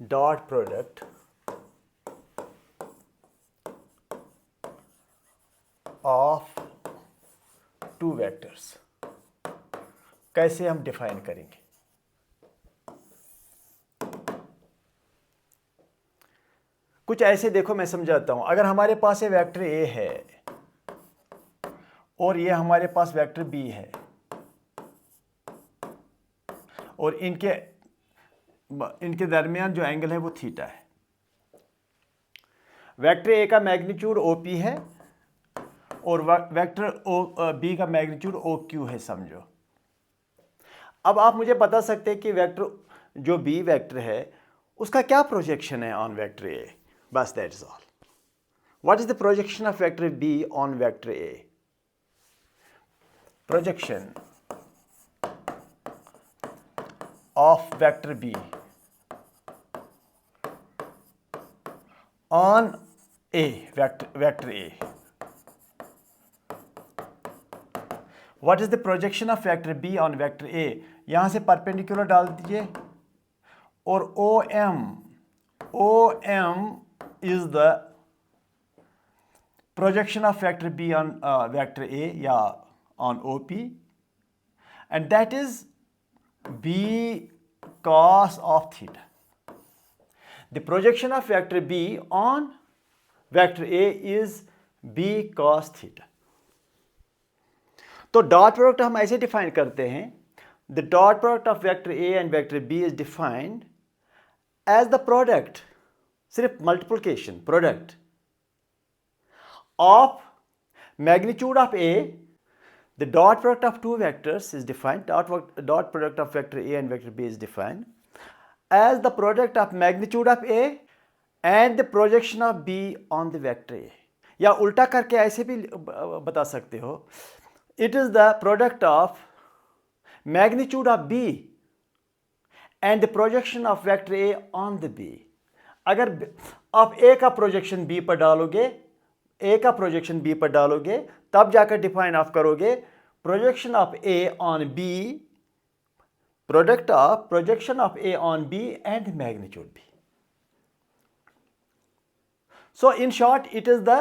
dot product of two vectors कैसे हम define करेंगे? कुछ ऐसे देखो, मैं समझाता हूं। अगर हमारे पास ये वेक्टर ए है और ये हमारे पास वेक्टर बी है और इनके दरमियान जो एंगल है वो थीटा है। वेक्टर ए का मैग्नीट्यूड ओपी है और वेक्टर बी का मैग्नीट्यूड ओ क्यू है, समझो। अब आप मुझे बता सकते हैं कि वेक्टर जो बी वेक्टर है उसका क्या प्रोजेक्शन है ऑन वेक्टर ए? बस that is all. What is the projection of vector B on vector A? Projection of vector B on A, vector A. What is the projection of vector B on vector A? यहां से perpendicular डाल दीजिए और O M is the projection of vector B on vector A या on O P, and that is B cos of theta. The projection of vector b on vector a is b cos theta. तो dot product हम ऐसे define करते हैं, the dot product of vector A and vector B is defined as the product, सिर्फ multiplication product of magnitude of A, the dot product of two vectors is defined, dot product of vector a and vector b is defined as the product of magnitude of a and the projection of b on the vector a. या उल्टा करके ऐसे भी बता सकते हो, it is the product of magnitude of b and the projection of vector a on the b. अगर आप a का प्रोजेक्शन b पर डालोगे, a का प्रोजेक्शन b पर डालोगे, तब जाकर डिफाइन ऑफ करोगे projection of a on b, product of projection of a on b and magnitude b. So in short, it is the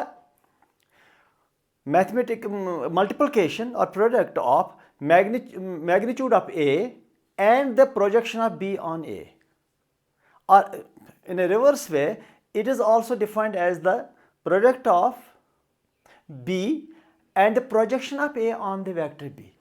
mathematical multiplication or product of magnitude of a and the projection of b on a. Or in a reverse way, it is also defined as the product of b and the projection of a on the vector b.